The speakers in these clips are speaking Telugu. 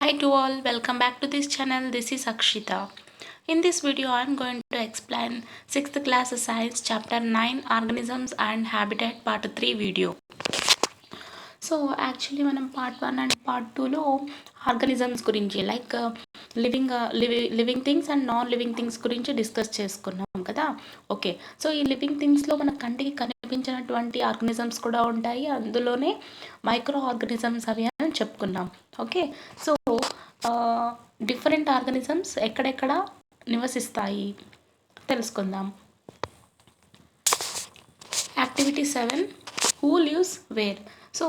Hi to all, welcome back to this channel. This is Akshita. In this video, I am going to explain 6th class science chapter 9 organisms and habitat part 3 video. So actually మనం పార్ట్ 1 అండ్ పార్ట్ 2లో ఆర్గానిజమ్స్ గురించి like living things and non living things గురించి డిస్కస్ చేసుకున్నాం కదా. ఓకే, సో ఈ లివింగ్ థింగ్స్లో మన కంటికి కనిపించినటువంటి ఆర్గానిజమ్స్ కూడా ఉంటాయి, అందులోనే మైక్రో ఆర్గానిజమ్స్ అవి అని చెప్పుకున్నాం. ఓకే, సో డిఫరెంట్ ఆర్గానిజమ్స్ ఎక్కడెక్కడ నివసిస్తాయి తెలుసుకుందాం. Activity 7, who lives where. So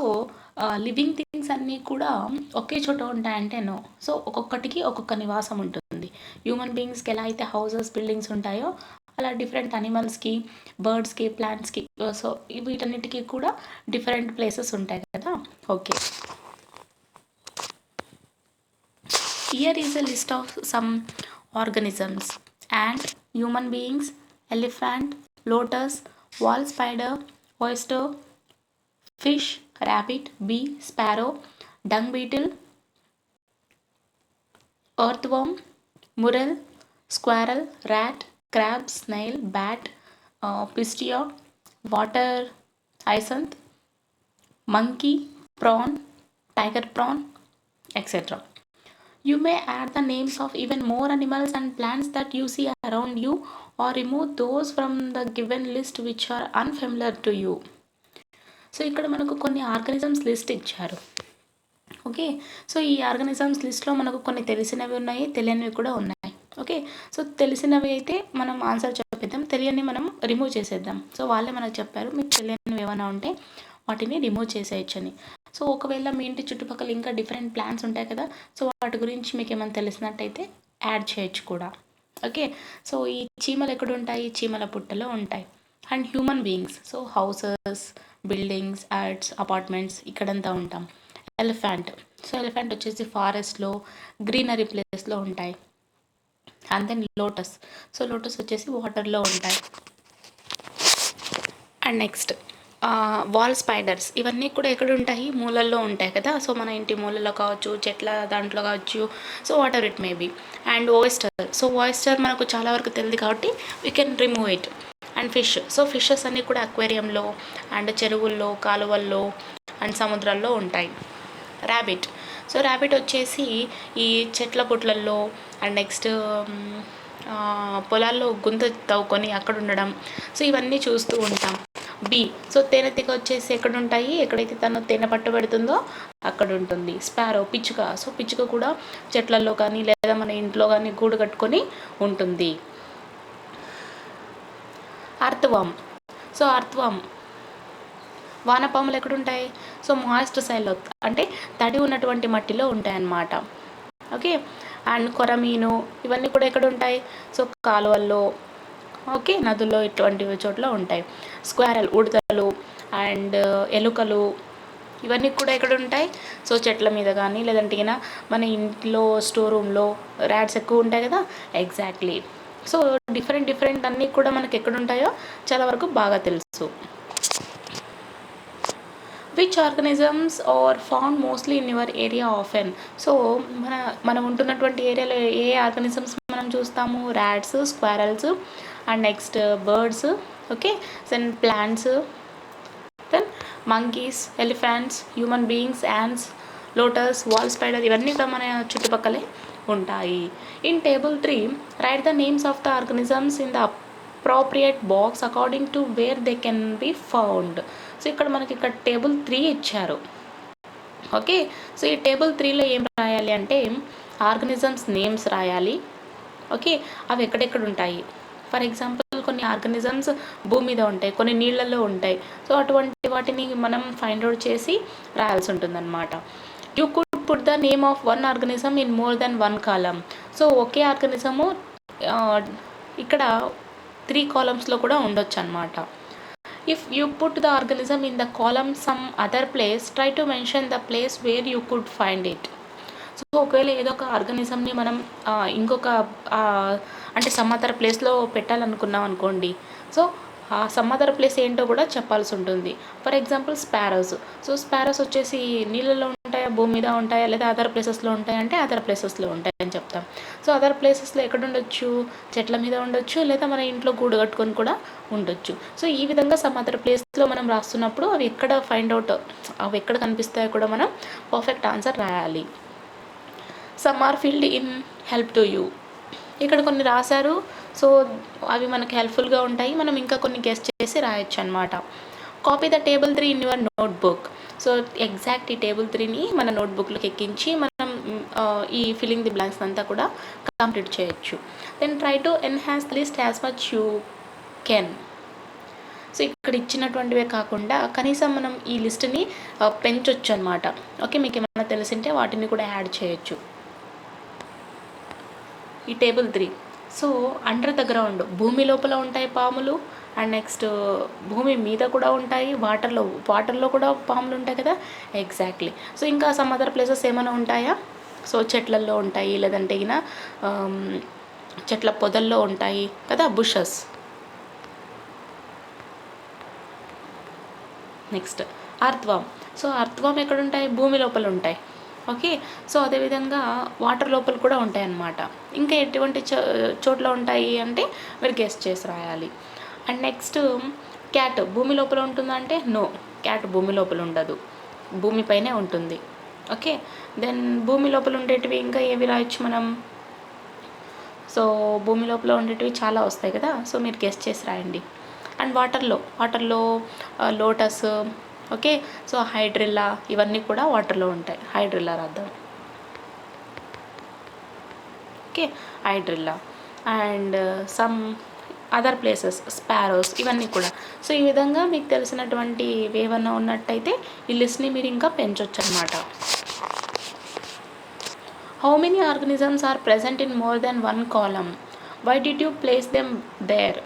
living things అన్నీ కూడా ఒకే చోట ఉంటాయంటే నో. సో ఒక్కొక్కటికి ఒక్కొక్క నివాసం ఉంటుంది. హ్యూమన్ బీయింగ్స్కి ఎలా అయితే హౌసెస్ బిల్డింగ్స్ ఉంటాయో అలా డిఫరెంట్ అనిమల్స్కి, బర్డ్స్కి, ప్లాంట్స్కి, సో వీటన్నిటికీ కూడా డిఫరెంట్ ప్లేసెస్ ఉంటాయి కదా. Okay, here is a list of some organisms: ant, human beings, elephant, lotus, wall spider, oyster, fish, rabbit, bee, sparrow, dung beetle, earthworm, mural, squirrel, rat, crab, snail, bat, pistia, water hyacinth, monkey, prawn, tiger prawn, etc. You may add the names of even more animals and plants that you see around you, or remove those from the given list which are unfamiliar to you. So ఇక్కడ మనకు కొన్ని ఆర్గానిజమ్స్ లిస్ట్ ఇచ్చారు. ఓకే, సో ఈ ఆర్గానిజమ్స్ లిస్ట్లో మనకు కొన్ని తెలిసినవి ఉన్నాయి, తెలియనివి కూడా ఉన్నాయి. ఓకే, సో తెలిసినవి అయితే మనం ఆన్సర్ చెప్పేద్దాం, తెలియని మనం రిమూవ్ చేసేద్దాం. సో వాళ్ళే మనకు చెప్పారు మీకు తెలియనివి ఏమైనా ఉంటే వాటిని రిమూవ్ చేసేయచ్చని. సో ఒకవేళ మీ ఇంటి చుట్టుపక్కల ఇంకా డిఫరెంట్ ప్లాంట్స్ ఉంటాయి కదా, సో వాటి గురించి మీకు ఏమైనా తెలిసినట్టయితే యాడ్ చేయొచ్చు కూడా. ఓకే, సో ఈ చీమలు ఎక్కడ ఉంటాయి? చీమల పుట్టలో ఉంటాయి. And human beings, so houses, buildings, ads, apartments ఇక్కడంతా ఉంటాం. ఎలిఫెంట్, సో ఎలిఫెంట్ వచ్చేసి ఫారెస్ట్లో, గ్రీనరీ ప్లేస్లో ఉంటాయి. And then lotus, so lotus వచ్చేసి వాటర్లో ఉంటాయి. అండ్ నెక్స్ట్ వాల్ స్పైడర్స్, ఇవన్నీ కూడా ఎక్కడ ఉంటాయి? మూలల్లో ఉంటాయి కదా. సో మన ఇంటి మూలలో కావచ్చు, చెట్ల దాంట్లో కావచ్చు, so water it may be. And oyster, so oyster మనకు చాలా వరకు తెలియదు కాబట్టి we can remove it. And fish, so fishes అన్నీ కూడా అక్వేరియంలో అండ్ చెరువుల్లో, కాలువల్లో అండ్ సముద్రాల్లో ఉంటాయి. ర్యాబిట్, సో ర్యాబిట్ వచ్చేసి ఈ చెట్ల పుట్లల్లో అండ్ నెక్స్ట్ పొలాల్లో గుంత తవ్వుకొని అక్కడ ఉండడం, సో ఇవన్నీ చూస్తూ ఉంటాం. బీ, సో తేనెటీగ వచ్చేసి ఎక్కడ ఉంటాయి? ఎక్కడైతే తను తేనె పట్టు పెడుతుందో అక్కడ ఉంటుంది. స్పారో, పిచ్చుక, సో పిచ్చుక కూడా చెట్లలో కానీ లేదా మన ఇంట్లో కానీ గూడు కట్టుకొని ఉంటుంది. అర్త్వామ్, సో అర్త్వామ్, వానపాములు ఎక్కడుంటాయి? సో మాయిస్ట్ సైల్లో అంటే తడి ఉన్నటువంటి మట్టిలో ఉంటాయి అన్నమాట. ఓకే, అండ్ కొరమీను ఇవన్నీ కూడా ఎక్కడ ఉంటాయి? సో కాలువల్లో, ఓకే, నదుల్లో ఇటువంటి చోట్ల ఉంటాయి. స్క్వారల్, ఉడతలు అండ్ ఎలుకలు ఇవన్నీ కూడా ఎక్కడ ఉంటాయి? సో చెట్ల మీద కానీ లేదంటే మన ఇంట్లో స్టోర్ రూమ్లో ర్యాట్స్ ఎక్కువ ఉంటాయి కదా. ఎగ్జాక్ట్లీ, సో డిఫరెంట్ అన్నీ కూడా మనకి ఎక్కడ ఉంటాయో చాలా వరకు బాగా తెలుసు. Which organisms are found mostly in your area often. So మనం ఉంటున్నటువంటి ఏరియాలో ఏ ఆర్గానిజమ్స్ మనం చూస్తాము? Rats, squirrels and next birds, okay, then plants, then monkeys, elephants, human beings, ants, lotus, wall spider ఇవన్నీ కూడా మన చుట్టుపక్కలే ఉంటాయి. In table 3 right the names of the organisms in the appropriate box according to where they can be found. So ఇక్కడ మనకి ఇక్కడ టేబుల్ 3 ఇచ్చారు. ఓకే, సో ఈ టేబుల్ 3లో ఏం రాయాలి అంటే ఆర్గానిజమ్స్ నేమ్స్ రాయాలి. ఓకే, అవి ఎక్కడెక్కడ ఉంటాయి? ఫర్ ఎగ్జాంపుల్ కొన్ని ఆర్గానిజమ్స్ భూమి మీద ఉంటాయి, కొన్ని నీళ్ళల్లో ఉంటాయి. సో అటువంటి వాటిని మనం ఫైండ్ అవుట్ చేసి రాయాల్సి ఉంటుందన్నమాట. You could put the name of one organism in more than one column. So okay organism ఇక్కడ 3 కాలమ్స్లో కూడా ఉండొచ్చు అనమాట. If you put the organism in the column some other place, try to mention the place where you could find it. So ఒకవేళ ఏదో ఒక ఆర్గానిజంని మనం ఇంకొక అంటే సమ్ అదర్ ప్లేస్లో పెట్టాలనుకున్నాం అనుకోండి, సో ఆ సమ్ అదర్ ప్లేస్ ఏంటో కూడా చెప్పాల్సి ఉంటుంది. For example sparrows, so sparrows వచ్చేసి నీళ్ళలో ఉంటాయా, భూమి మీద ఉంటాయా, లేదా అదర్ ప్లేసెస్లో ఉంటాయంటే అదర్ ప్లేసెస్లో ఉంటాయని చెప్తాం. సో అదర్ ప్లేసెస్లో ఎక్కడ ఉండొచ్చు, చెట్ల మీద ఉండొచ్చు, లేదా మన ఇంట్లో గూడు కట్టుకొని కూడా ఉండొచ్చు. సో ఈ విధంగా సమ్ అదర్ ప్లేస్లో మనం రాస్తున్నప్పుడు అవి ఎక్కడ ఫైండ్ అవుట్, అవి ఎక్కడ కనిపిస్తాయో కూడా మనం పర్ఫెక్ట్ ఆన్సర్ రాయాలి. Some are filled in help to you. ఇక్కడ కొన్ని రాశారు, సో అవి మనకు హెల్ప్ఫుల్గా ఉంటాయి. మనం ఇంకా కొన్ని గెస్ చేసి రాయొచ్చు అనమాట. Copy the table 3 in your notebook. So exact ఈ టేబుల్ 3ని మన నోట్బుక్లోకి ఎక్కించి మనం ఈ ఫిల్లింగ్ ది బ్లాంక్స్ అంతా కూడా కంప్లీట్ చేయొచ్చు. Then try to enhance list as much you can. So ఇక్కడ ఇచ్చినటువంటివే కాకుండా కనీసం మనం ఈ లిస్ట్ని పెంచొచ్చు అనమాట. ఓకే, మీకు ఏమైనా తెలిసింటే వాటిని కూడా యాడ్ చేయొచ్చు. ఈ table 3, so under the ground, భూమి లోపల ఉంటాయి పాములు, అండ్ నెక్స్ట్ భూమి మీద కూడా ఉంటాయి, వాటర్లో కూడా పాములు ఉంటాయి కదా. ఎగ్జాక్ట్లీ. సో ఇంకా సమ్ అదర్ ప్లేసెస్ ఏమైనా ఉంటాయా, సో చెట్లల్లో ఉంటాయి, లేదంటే ఇక చెట్ల పొదల్లో ఉంటాయి కదా, బుషెస్. నెక్స్ట్ అర్త్వామ్. సో అర్త్వామ్ ఎక్కడ ఉంటాయి, భూమి లోపల ఉంటాయి. ఓకే, సో అదేవిధంగా వాటర్ లోపల కూడా ఉంటాయి అన్నమాట. ఇంకా ఎటువంటి చోట్ల ఉంటాయి అంటే మీరు గెస్ చేసి రాయాలి. అండ్ నెక్స్ట్ క్యాట్ భూమి లోపల ఉంటుందా అంటే నో, క్యాట్ భూమి లోపల ఉండదు, భూమిపైనే ఉంటుంది. ఓకే, దెన్ భూమి లోపల ఉండేటివి ఇంకా ఏవి రాయొచ్చు మనం, సో భూమి లోపల ఉండేటివి చాలా వస్తాయి కదా, సో మీరు గెస్ చేసి రాయండి. అండ్ వాటర్లో లోటస్, ఓకే, సో హైడ్రిల్లా, ఇవన్నీ కూడా వాటర్లో ఉంటాయి. హైడ్రిల్లా రాద్దాం. Okay, hydrilla. And some other places sparrows, ఇవన్నీ కూడా. సో ఈ విధంగా మీకు తెలిసినటువంటి ఏమన్నా ఉన్నట్టయితే ఈ లిస్ట్ని మీరు ఇంకా పెంచవచ్చు అనమాట. How many organisms are present in more than one column, why did you place them there.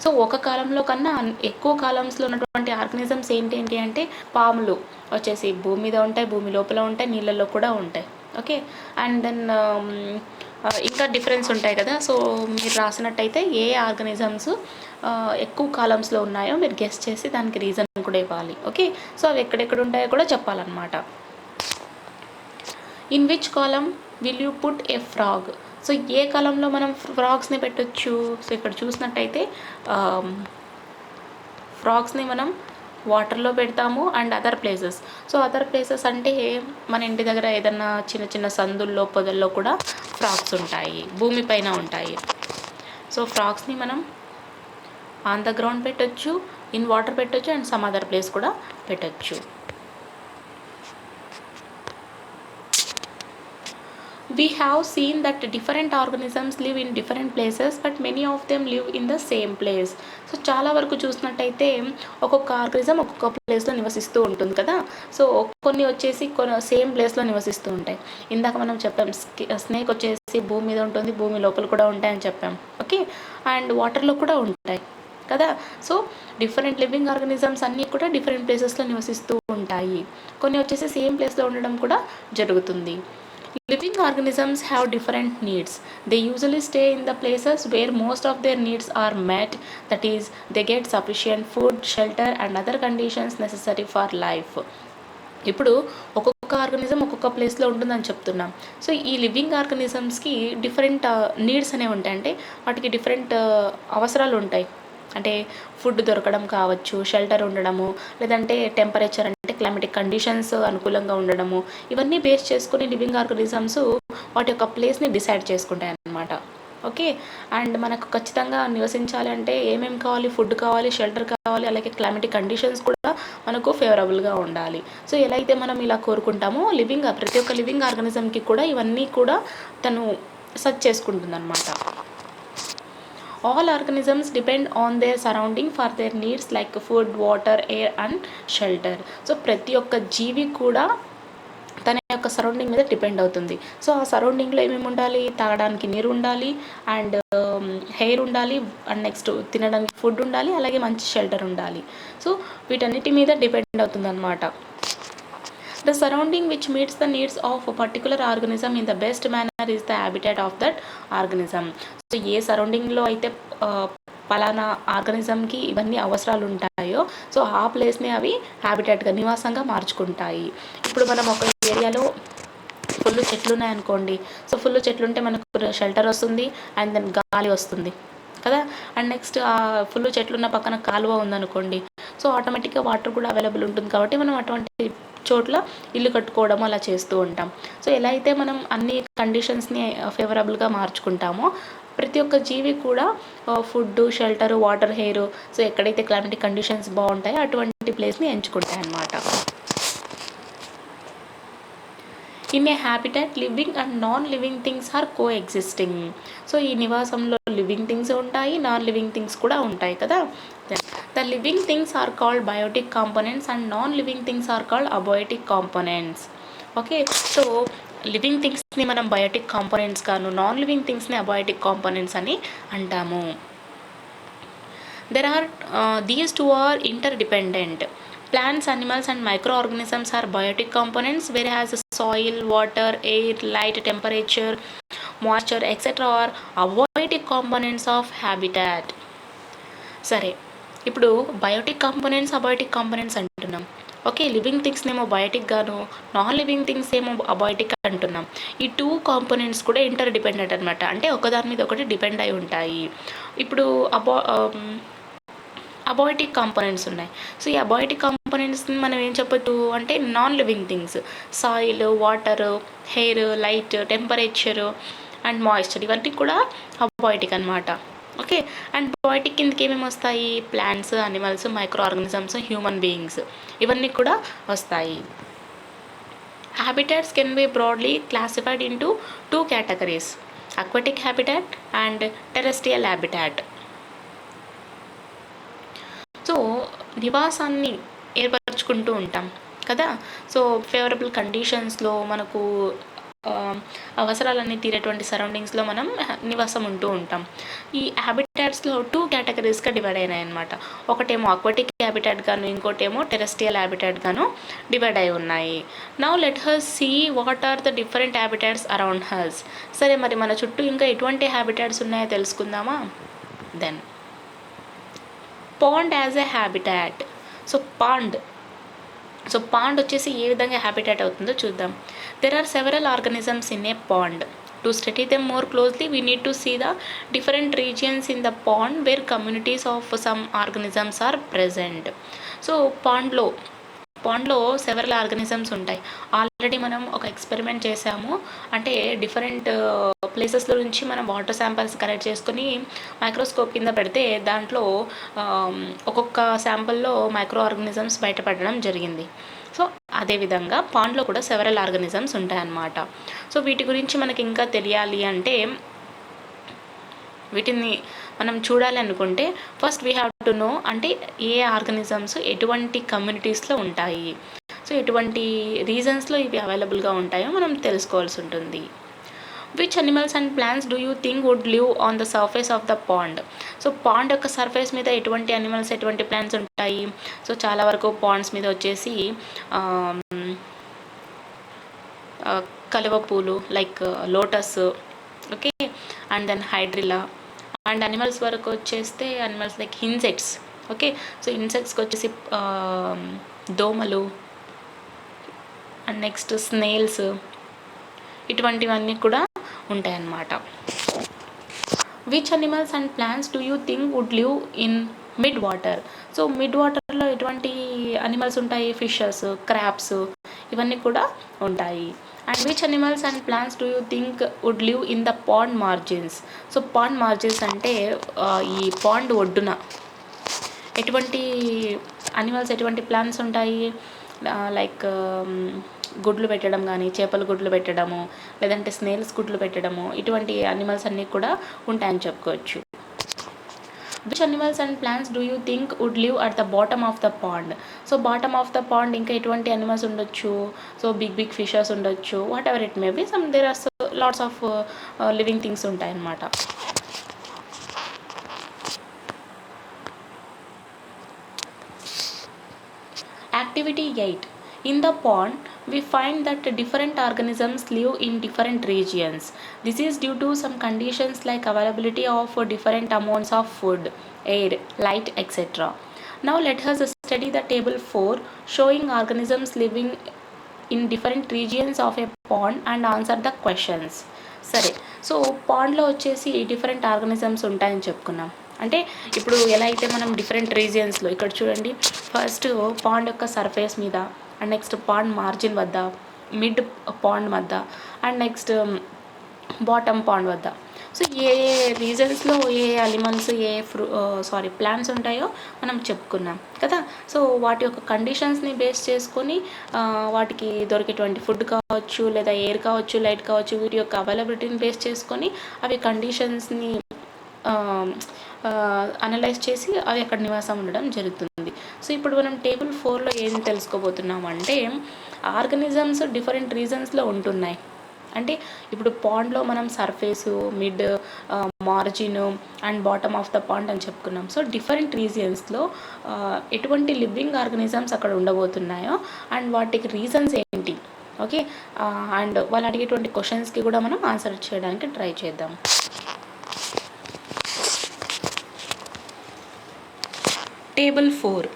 So ఒక కాలంలో కన్నా ఎక్కువ కాలమ్స్లో ఉన్నటువంటి ఆర్గనిజమ్స్ ఏంటి అంటే పాములు వచ్చేసి భూమి మీద ఉంటాయి, భూమి లోపల ఉంటాయి, నీళ్ళల్లో కూడా ఉంటాయి. ఓకే, అండ్ దెన్ ఇంకా డిఫరెన్స్ ఉంటాయి కదా. సో మీరు రాసినట్టయితే ఏ ఆర్గనిజమ్స్ ఎక్కువ కాలమ్స్లో ఉన్నాయో మీరు గెస్ చేసి దానికి రీజన్ కూడా ఇవ్వాలి. ఓకే, సో అవి ఎక్కడెక్కడ ఉంటాయో కూడా చెప్పాలన్నమాట. In which column will you put a frog. So ఏ కాలంలో మనం ఫ్రాగ్స్ని పెట్టొచ్చు. సో ఇక్కడ చూసినట్టయితే ఫ్రాగ్స్ని మనం వాటర్లో పెడతాము and other places. So other places అంటే మన ఇంటి దగ్గర ఏదన్నా చిన్న చిన్న సందుల్లో పొదల్లో కూడా ఫ్రాగ్స్ ఉంటాయి, భూమిపైన ఉంటాయి. సో ఫ్రాగ్స్ని మనం ఆన్ ద గ్రౌండ్ పెట్టొచ్చు, ఇన్ వాటర్ పెట్టొచ్చు, అండ్ సమ్ అదర్ ప్లేస్ కూడా పెట్టొచ్చు. We have seen that different organisms live in different places but many of them live in the same place. So చాలా వరకు చూసినట్టయితే ఒక్కొక్క ఆర్గనిజం ఒక్కొక్క ప్లేస్లో నివసిస్తూ ఉంటుంది కదా. సో కొన్ని వచ్చేసి సేమ్ ప్లేస్లో నివసిస్తూ ఉంటాయి. ఇందాక మనం చెప్పాం స్నేక్ వచ్చేసి భూమి మీద ఉంటుంది, భూమి లోపల కూడా ఉంటాయని చెప్పాం. ఓకే, అండ్ వాటర్లో కూడా ఉంటాయి కదా. సో డిఫరెంట్ లివింగ్ ఆర్గనిజమ్స్ అన్నీ కూడా డిఫరెంట్ ప్లేసెస్లో నివసిస్తూ ఉంటాయి. కొన్ని వచ్చేసి సేమ్ ప్లేస్లో ఉండడం కూడా జరుగుతుంది. Living organisms have different needs. They usually stay in the places where most of their needs are met, that is, they get sufficient food, shelter and other conditions necessary for life. ఇప్పుడు ఒక్కొక్క ఆర్గనిజం ఒక్కొక్క ప్లేస్లో ఉంటుందని చెప్తున్నాం. సో ఈ లివింగ్ ఆర్గనిజమ్స్కి డిఫరెంట్ నీడ్స్ అనేవి ఉంటాయి, అంటే వాటికి డిఫరెంట్ అవసరాలు ఉంటాయి. అంటే ఫుడ్ దొరకడం కావచ్చు, షెల్టర్ ఉండడము, లేదంటే టెంపరేచర్ అంటే క్లైమేటిక్ కండిషన్స్ అనుకూలంగా ఉండడము, ఇవన్నీ బేస్ చేసుకుని లివింగ్ ఆర్గనిజమ్స్ వాటి యొక్క ప్లేస్ని డిసైడ్ చేసుకుంటాయి అన్నమాట. ఓకే, అండ్ మనకు ఖచ్చితంగా నివసించాలి అంటే ఏమేమి కావాలి, ఫుడ్ కావాలి, షెల్టర్ కావాలి, అలాగే క్లైమేటిక్ కండిషన్స్ కూడా మనకు ఫేవరబుల్గా ఉండాలి. సో ఎలా అయితే మనం ఇలా కోరుకుంటామో ప్రతి ఒక్క లివింగ్ ఆర్గనిజంకి కూడా ఇవన్నీ కూడా తను సెర్చ్ చేసుకుంటుంది అన్నమాట. All organisms depend on their surrounding for their needs like food, water, air and shelter. So ప్రతి ఒక్క జీవి కూడా తన యొక్క సరౌండింగ్ మీద డిపెండ్ అవుతుంది. సో ఆ సరౌండింగ్లో ఏమేమి ఉండాలి, తాగడానికి నీరు ఉండాలి, అండ్ హెయిర్ ఉండాలి, అండ్ నెక్స్ట్ తినడానికి ఫుడ్ ఉండాలి, అలాగే మంచి షెల్టర్ ఉండాలి. సో వీటన్నిటి మీద డిపెండ్ అవుతుంది అన్నమాట. The surrounding which meets the needs of a particular organism in the best manner is the habitat of that organism. So ఏ సరౌండింగ్లో అయితే పలానా ఆర్గనిజంకి ఇవన్నీ అవసరాలు ఉంటాయో సో ఆ ప్లేస్ని అవి హ్యాబిటాట్గా నివాసంగా మార్చుకుంటాయి. ఇప్పుడు మనం ఒక ఏరియాలో ఫుల్ చెట్లు ఉన్నాయనుకోండి, సో ఫుల్ చెట్లు ఉంటే మనకు షెల్టర్ వస్తుంది అండ్ దెన్ గాలి వస్తుంది కదా. అండ్ నెక్స్ట్ ఆ ఫుల్ చెట్లు ఉన్న పక్కన కాలువ ఉందనుకోండి, సో ఆటోమేటిక్గా వాటర్ కూడా అవైలబుల్ ఉంటుంది కాబట్టి మనం అటువంటి చోట్ల ఇల్లు కట్టుకోవడం అలా చేస్తూ ఉంటాం. సో ఎలా అయితే మనం అన్ని కండిషన్స్ని ఫేవరబుల్గా మార్చుకుంటామో, ప్రతి ఒక్క జీవి కూడా food, shelter, water, air, so ఎక్కడైతే క్లైమేటిక్ కండిషన్స్ బాగుంటాయో అటువంటి ప్లేస్ని ఎంచుకుంటాయి అన్నమాట. In a habitat living and non living things are coexisting. So ఈ నివాసంలో లివింగ్ థింగ్స్ ఉంటాయి, నాన్ లివింగ్ థింగ్స్ కూడా ఉంటాయి కదా. The living things are called biotic components and non living things are called abiotic components. Okay, so living థింగ్స్ని మనం బయోటిక్ కాంపోనెంట్స్ గాను, నాన్ లివింగ్ థింగ్స్ని అబయోటిక్ కాంపోనెంట్స్ అని అంటాము. There are these two are interdependent. Plants, animals and microorganisms are biotic components, whereas soil, water, air, light, temperature, moisture, etc. are abiotic components of habitat. సరే, ఇప్పుడు బయోటిక్ కాంపోనెంట్స్, అబయోటిక్ కాంపోనెంట్స్ అంటున్నాం. ఓకే, లివింగ్ థింగ్స్ ఏమో బయోటిక్ గాను, నాన్ లివింగ్ థింగ్స్ ఏమో అబయోటిక్ అంటున్నాం. ఈ టూ కాంపోనెంట్స్ కూడా ఇంటర్ డిపెండెంట్ అనమాట, అంటే ఒకదాని మీద ఒకటి డిపెండ్ అయి ఉంటాయి. ఇప్పుడు అబయోటిక్ కాంపోనెంట్స్ ఉన్నాయి. సో ఈ అబయోటిక్ కాంపోనెంట్స్ని మనం ఏం చెప్పొచ్చు అంటే non living things, soil, water, hair, light, temperature and moisture, ఇవన్నీ కూడా అబయోటిక్ అనమాట. ఓకే, అండ్ బయోటిక్ కిందకి ఏమేమి వస్తాయి? Plants, animals, micro organisms, human beings, ఇవన్నీ కూడా వస్తాయి. Habitats can be broadly classified into two categories, aquatic habitat and terrestrial habitat. So నివాసాన్ని ఏర్పరచుకుంటూ ఉంటాం కదా. సో ఫేవరబుల్ కండిషన్స్లో మనకు అవసరాలన్నీ తీరేటువంటి సరౌండింగ్స్లో మనం నివాసం ఉంటూ ఉంటాం. ఈ హ్యాబిటాట్స్లో టూ కేటగిరీస్గా డివైడ్ అయినాయి అనమాట. ఒకటేమో అక్వాటిక్ హ్యాబిటాట్ గాను, ఇంకోటేమో టెరెస్ట్రియల్ హ్యాబిటాట్ గాను డివైడ్ అయి ఉన్నాయి. Now let us see what are the different habitats around us. సరే, మరి మన చుట్టూ ఇంకా ఎటువంటి హ్యాబిటాట్స్ ఉన్నాయో తెలుసుకుందామా? Then pond as a habitat. So pond వచ్చేసి ఏ విధంగా హ్యాబిటాట్ అవుతుందో చూద్దాం. There are several organisms in a pond. To study them more closely we need to see the different regions in the pond where communities of some organisms are present. So పాండ్లో సెవరల్ ఆర్గానిజమ్స్ ఉంటాయి. ఆల్రెడీ మనం ఒక ఎక్స్పెరిమెంట్ చేసాము, అంటే డిఫరెంట్ ప్లేసెస్లో నుంచి మనం వాటర్ శాంపిల్స్ కలెక్ట్ చేసుకొని మైక్రోస్కోప్ కింద పెడితే దాంట్లో ఒక్కొక్క శాంపిల్లో మైక్రో ఆర్గానిజమ్స్ బయటపడడం జరిగింది. సో అదేవిధంగా పాండ్లో కూడా సెవరల్ ఆర్గానిజమ్స్ ఉంటాయన్నమాట. సో వీటి గురించి మనకి ఇంకా తెలియాలి అంటే, వీటిని మనం చూడాలి అనుకుంటే first we have to know అంటే ఏ ఆర్గానిజమ్స్ ఎటువంటి కమ్యూనిటీస్లో ఉంటాయి, సో ఎటువంటి రీజన్స్లో ఇవి అవైలబుల్గా ఉంటాయో మనం తెలుసుకోవాల్సి ఉంటుంది. Which animals and plants do you think would live on the surface of the pond. So pond యొక్క సర్ఫేస్ మీద ఎటువంటి అనిమల్స్, ఎటువంటి ప్లాంట్స్ ఉంటాయి? సో చాలా వరకు పాండ్స్ మీద వచ్చేసి కలువ పూలు like lotus, okay, and then hydrilla. And animals వరకు వచ్చేస్తే animals like insects, okay, so ఇన్సెక్ట్స్కి వచ్చేసి దోమలు అండ్ నెక్స్ట్ స్నేల్స్, ఇటువంటివన్నీ కూడా ఉంటాయన్నమాట. Which animals and plants do you think would live in mid water. So mid వాటర్లో ఎటువంటి అనిమల్స్ ఉంటాయి? ఫిషెస్, క్రాబ్స్, ఇవన్నీ కూడా ఉంటాయి. And which animals and plants do you think would live in the pond margins. So pond margins అంటే ఈ పాండ్ ఒడ్డున ఎటువంటి అనిమల్స్, ఎటువంటి ప్లాంట్స్ ఉంటాయి? లైక్ గుడ్లు పెట్టడం కానీ, చేపల గుడ్లు పెట్టడము, లేదంటే స్నేల్స్ గుడ్లు పెట్టడము, ఇటువంటి అనిమల్స్ అన్నీ కూడా ఉంటాయని చెప్పుకోవచ్చు. Which animals and plants do you think would live at the bottom of the pond. So bottom of the pond ఇంకా ఎటువంటి అనిమల్స్ ఉండొచ్చు? సో బిగ్ ఫిషెస్ ఉండొచ్చు, whatever it may be, some there are lots of living things ఉంటాయన్నమాట. Activity 8. In the pond, we find that different organisms live in different regions. This is due to some conditions like availability of different amounts of food, air, light, etc. Now let us study the table 4 showing organisms living in different regions of a pond and answer the questions. సరే, సో పాండ్లో వచ్చేసి డిఫరెంట్ ఆర్గానిజమ్స్ ఉంటాయని చెప్పుకున్నాం. అంటే ఇప్పుడు ఎలా అయితే మనం డిఫరెంట్ రీజియన్స్లో ఇక్కడ చూడండి, ఫస్ట్ పాండ్ యొక్క సర్ఫేస్ మీద, అండ్ నెక్స్ట్ పాండ్ మార్జిన్ వద్ద, మిడ్ పాండ్ వద్ద, అండ్ నెక్స్ట్ బాటమ్ పాండ్ వద్ద. సో ఏ రీజన్స్లో ఏ అనిమల్స్ ఏ ప్లాంట్స్ ఉంటాయో మనం చెప్పుకున్నాం కదా. సో వాటి యొక్క కండిషన్స్ని బేస్ చేసుకొని వాటికి దొరికేటువంటి ఫుడ్ కావచ్చు, లేదా ఎయిర్ కావచ్చు, లైట్ కావచ్చు, వీటి యొక్క అవైలబిలిటీని బేస్ చేసుకొని అవి కండిషన్స్ని అనలైజ్ చేసి అవి అక్కడ నివాసం ఉండడం జరుగుతుంది. సో ఇప్పుడు మనం టేబుల్ 4లో ఏం తెలుసుకోబోతున్నాం అంటే, ఆర్గానిజమ్స్ డిఫరెంట్ రీజన్స్లో ఉంటున్నాయి. అంటే ఇప్పుడు పాండ్లో మనం surface, mid, margin and bottom of the pond అని చెప్పుకున్నాం. సో డిఫరెంట్ రీజియన్స్లో ఎటువంటి లివింగ్ ఆర్గానిజమ్స్ అక్కడ ఉండబోతున్నాయో అండ్ వాటికి రీజన్స్ ఏంటి, ఓకే, అండ్ వాళ్ళు అడిగేటువంటి క్వశ్చన్స్కి కూడా మనం ఆన్సర్ చేయడానికి ట్రై చేద్దాం. Table 4.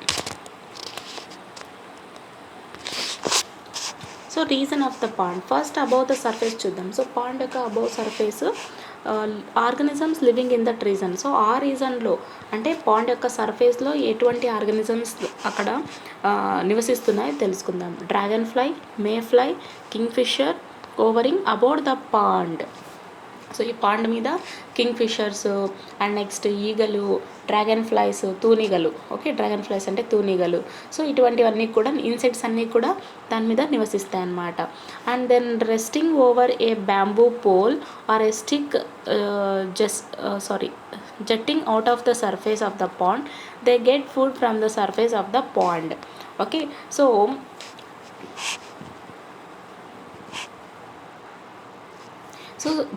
So region of the pond, first above the surface చూద్దాం. సో పాండ్ యొక్క above surface organisms living in that region. So ఆ రీజన్లో అంటే పాండ్ యొక్క సర్ఫేస్లో ఎటువంటి ఆర్గానిజమ్స్ అక్కడ నివసిస్తున్నాయో తెలుసుకుందాం. Dragonfly, mayfly, kingfisher hovering about the pond. So ఈ పాండ్ మీద కింగ్ ఫిషర్స్ అండ్ నెక్స్ట్ ఈగలు, డ్రాగన్ ఫ్లైస్, తూనిగలు, ఓకే, డ్రాగన్ ఫ్లైస్ అంటే తూనిగలు. సో ఇటువంటివన్నీ కూడా ఇన్సెక్ట్స్ అన్నీ కూడా దాని మీద నివసిస్తాయి అన్నమాట. And then resting over a bamboo pole or a stick jutting out of the surface of the pond, they get food from the surface of the pond. Okay, so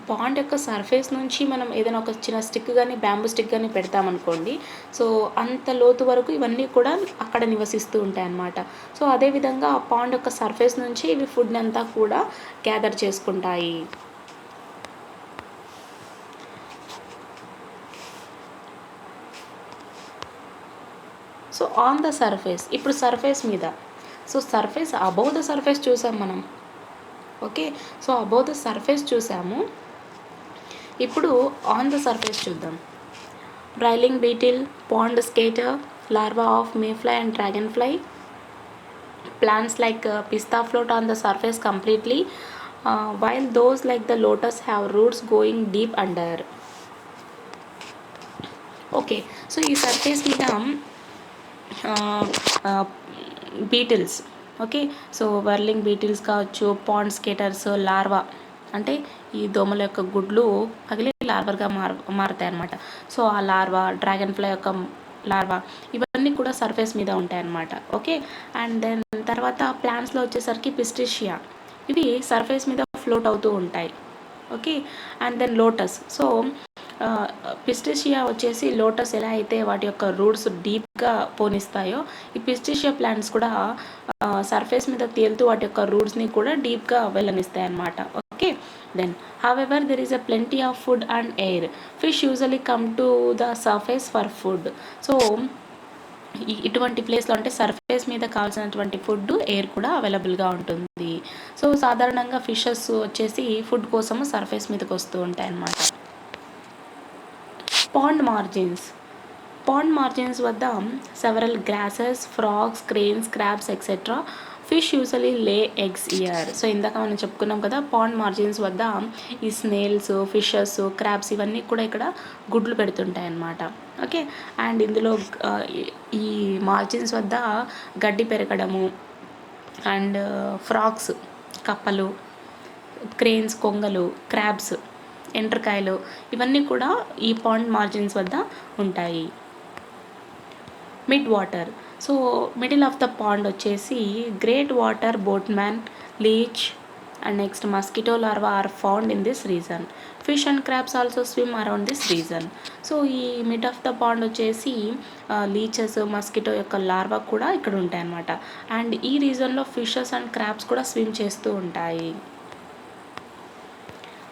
pond యొక్క సర్ఫేస్ నుంచి మనం ఏదైనా ఒక చిన్న స్టిక్ కానీ బ్యాంబూ స్టిక్ కానీ పెడతామనుకోండి, సో అంత లోతు వరకు ఇవన్నీ కూడా అక్కడ నివసిస్తూ ఉంటాయి అన్నమాట. సో అదేవిధంగా ఆ పాండ్ యొక్క సర్ఫేస్ నుంచి ఇవి ఫుడ్ని అంతా కూడా గ్యాదర్ చేసుకుంటాయి. సో ఆన్ ద సర్ఫేస్, ఇప్పుడు సర్ఫేస్ మీద, so surface above the surface చూసాం మనం, okay. So above the surface చూసాము, ఇప్పుడు ఆన్ ద సర్ఫేస్ చూద్దాం. Railing beetle, pond skater, larva of mayfly and dragonfly, plants like pista float on the surface completely, while those like the lotus have roots going deep under. Okay, so ఈ సర్ఫేస్ మీద beetles, okay, so whirling beetles కావచ్చు, పాండ్ స్కేటర్స్, లార్వా అంటే ఈ దోమల యొక్క గుడ్లు పగిలి లార్వాగా మారుతాయి అన్నమాట. సో ఆ లార్వా, డ్రాగన్ ఫ్లై యొక్క లార్వా ఇవన్నీ కూడా సర్ఫేస్ మీద ఉంటాయి అన్నమాట, ఓకే. అండ్ దెన్ తర్వాత ప్లాంట్స్లో వచ్చేసరికి పిస్టిషియా, ఇవి సర్ఫేస్ మీద ఫ్లోట్ అవుతూ ఉంటాయి, okay. And then lotus, so pistia వచ్చేసి లోటస్ ఎలా అయితే వాటి యొక్క రూట్స్ డీప్గా పోనిస్తాయో, ఈ పిస్టిషియా ప్లాంట్స్ కూడా సర్ఫేస్ మీద తేలుతూ వాటి యొక్క రూట్స్ని కూడా డీప్గా వెళ్ళనిస్తాయి అన్నమాట, okay. Then however there is a plenty of food and air, fish usually come to the surface for food. So ఇటువంటి ప్లేస్లో అంటే సర్ఫేస్ మీద కావాల్సినటువంటి ఫుడ్, ఎయిర్ కూడా అవైలబుల్గా ఉంటుంది. సో సాధారణంగా ఫిషెస్ వచ్చేసి ఫుడ్ కోసము సర్ఫేస్ మీదకి వస్తూ ఉంటాయి అన్నమాట. పాండ్ మార్జిన్స్ వద్ద several grasses, frogs, cranes, crabs etcetera fish usually lay eggs year. So ఇందాక మనం చెప్పుకున్నాం కదా, పాండ్ మార్జిన్స్ వద్ద ఈ స్నేల్స్, ఫిషెస్, క్రాబ్స్ ఇవన్నీ కూడా ఇక్కడ గుడ్లు పెడుతుంటాయి అన్నమాట, ఓకే. అండ్ ఇందులో ఈ మార్జిన్స్ వద్ద గడ్డి పెరగడము, అండ్ ఫ్రాగ్స్ కప్పలు, క్రేన్స్ కొంగలు, క్రాబ్స్ ఎండ్రకాయలు ఇవన్నీ కూడా ఈ పాండ్ మార్జిన్స్ వద్ద ఉంటాయి. Mid water, so middle of the pond వచ్చేసి great water boatman, leech and next mosquito larva are found in this region. Fish and crabs also swim around this region. So ఈ మిడ్ ఆఫ్ ద పాండ్ వచ్చేసి లీచెస్, మస్కిటో యొక్క లార్వా కూడా ఇక్కడ ఉంటాయి అన్నమాట. అండ్ ఈ రీజన్లో ఫిషెస్ అండ్ క్రాబ్స్ కూడా స్విమ్ చేస్తూ ఉంటాయి.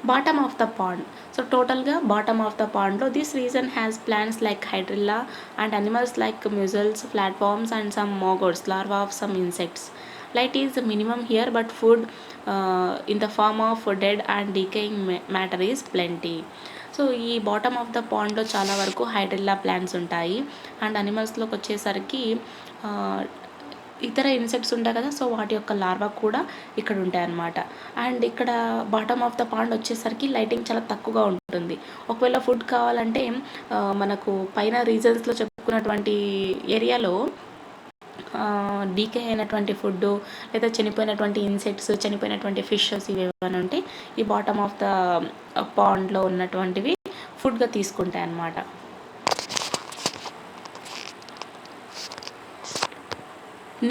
Bottom of the pond, so టోటల్గా బాటమ్ ఆఫ్ ద పాండ్లో this region has plants like hydrilla and animals like mussels, flatworms and some maggots, larva of some insects light is the minimum here, but food in the form of dead and decaying matter is plenty. So ఈ బాటమ్ ఆఫ్ ద పాండ్లో చాలా వరకు హైడ్రిల్లా ప్లాంట్స్ ఉంటాయి. అండ్ అనిమల్స్లోకి వచ్చేసరికి ఇతర ఇన్సెక్ట్స్ ఉంటాయి కదా, సో వాటి యొక్క లార్వా కూడా ఇక్కడ ఉంటాయి అన్నమాట. అండ్ ఇక్కడ బాటమ్ ఆఫ్ ద పాండ్ వచ్చేసరికి లైటింగ్ చాలా తక్కువగా ఉంటుంది. ఒకవేళ ఫుడ్ కావాలంటే మనకు పైన రీజన్స్లో చెప్పుకున్నటువంటి ఏరియాలో డీకే అయినటువంటి ఫుడ్ లేదా చనిపోయినటువంటి ఇన్సెక్ట్స్, చనిపోయినటువంటి ఫిషెస్ ఇవి ఏమైనా ఉంటే ఈ బాటమ్ ఆఫ్ ద పాండ్లో ఉన్నటువంటివి ఫుడ్గా తీసుకుంటాయి అన్నమాట.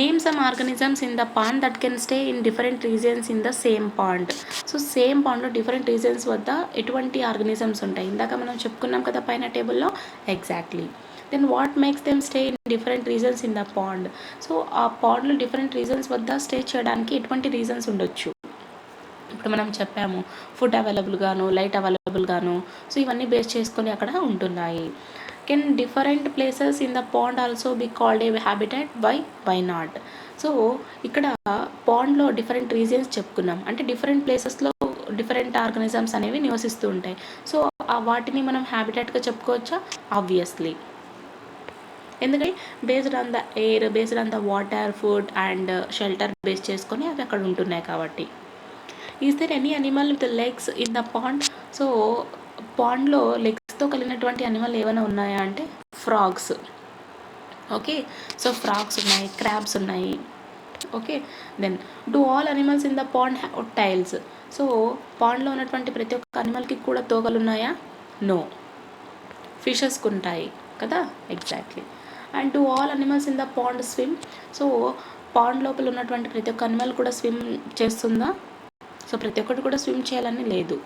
Name some organisms in the pond that can stay in different regions in the same pond. So same పాండ్లో డిఫరెంట్ రీజన్స్ వద్ద ఎటువంటి ఆర్గానిజమ్స్ ఉంటాయి, ఇందాక మనం చెప్పుకున్నాం కదా పైన టేబుల్లో. Exactly. Then what makes them stay in different regions in the pond. So ఆ పాండ్లో డిఫరెంట్ రీజన్స్ వద్ద స్టే చేయడానికి ఎటువంటి రీజన్స్ ఉండొచ్చు. ఇప్పుడు మనం చెప్పాము ఫుడ్ అవైలబుల్ గాను, లైట్ అవైలబుల్ గాను, సో ఇవన్నీ బేస్ చేసుకొని అక్కడ ఉంటున్నాయి. Can different places in the pond also be called a habitat, why not. So ఇక్కడ పాండ్లో డిఫరెంట్ రీజన్స్ చెప్పుకున్నాం, అంటే డిఫరెంట్ ప్లేసెస్లో డిఫరెంట్ ఆర్గానిజమ్స్ అనేవి నివసిస్తూ ఉంటాయి. సో వాటిని మనం హ్యాబిటెట్గా చెప్పుకోవచ్చా? ఆబ్వియస్లీ. ఎందుకంటే based on the air, based on the water, food and shelter base చేసుకొని అవి అక్కడ ఉంటున్నాయి కాబట్టి. Is there any animal with legs in the pond. So పాండ్లో లెగ్స్తో కలిగినటువంటి అనిమల్ ఏమైనా ఉన్నాయా అంటే ఫ్రాగ్స్. ఓకే, సో ఫ్రాగ్స్ ఉన్నాయి, క్రాబ్స్ ఉన్నాయి. Okay, then do all animals in the pond have tails. So పాండ్లో ఉన్నటువంటి ప్రతి ఒక్క అనిమల్కి కూడా తోకలు ఉన్నాయా? నో. ఫిషెస్కి ఉంటాయి కదా. Exactly. And do all animals in the pond swim. So pond లోపల ఉన్నటువంటి ప్రతి ఒక్క అనిమల్ కూడా స్విమ్ చేస్తుందా? సో ప్రతి ఒక్కటి కూడా స్విమ్ చేయాలని లేదు.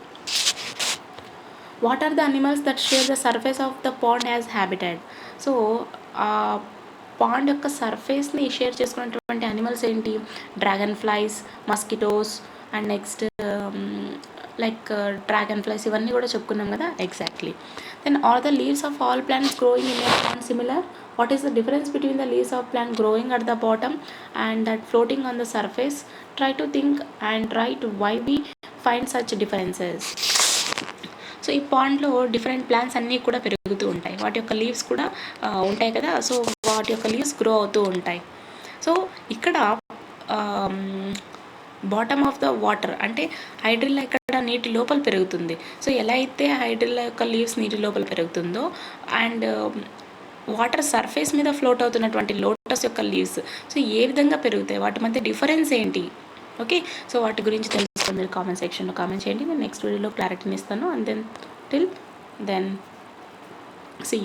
What are the animals that share the surface of the pond as habitat. So ఆ పాండ్ యొక్క సర్ఫేస్ని షేర్ చేసుకున్నటువంటి అనిమల్స్ ఏంటి? Dragon flies, mosquitoes and next like dragon flies, ఇవన్నీ కూడా చెప్పుకున్నాం కదా. Exactly. Then are the leaves of all plants growing in a pond similar. What is the difference between the leaves of plant growing at the bottom and that floating on the surface? Try to think and write why we find such differences. So ఈ పాండ్లో డిఫరెంట్ ప్లాంట్స్ అన్నీ కూడా పెరుగుతూ ఉంటాయి, వాటి యొక్క లీవ్స్ కూడా ఉంటాయి కదా. సో వాటి యొక్క లీవ్స్ గ్రో అవుతూ ఉంటాయి. సో ఇక్కడ బాటమ్ ఆఫ్ ద వాటర్ అంటే హైడ్రిల్లా ఇక్కడ నీటి లోపల పెరుగుతుంది. సో ఎలా అయితే హైడ్రిల్లా యొక్క లీవ్స్ నీటి లోపల పెరుగుతుందో అండ్ వాటర్ సర్ఫేస్ మీద ఫ్లోట్ అవుతున్నటువంటి లోటస్ యొక్క లీవ్స్ సో ఏ విధంగా పెరుగుతాయి, వాటి మధ్య డిఫరెన్స్ ఏంటి? ఓకే, సో వాటి గురించి తెలుసుకొని మీరు కామెంట్ సెక్షన్లో కామెంట్ చేయండి. నేను నెక్స్ట్ వీడియోలో క్లారిటీని ఇస్తాను. And then see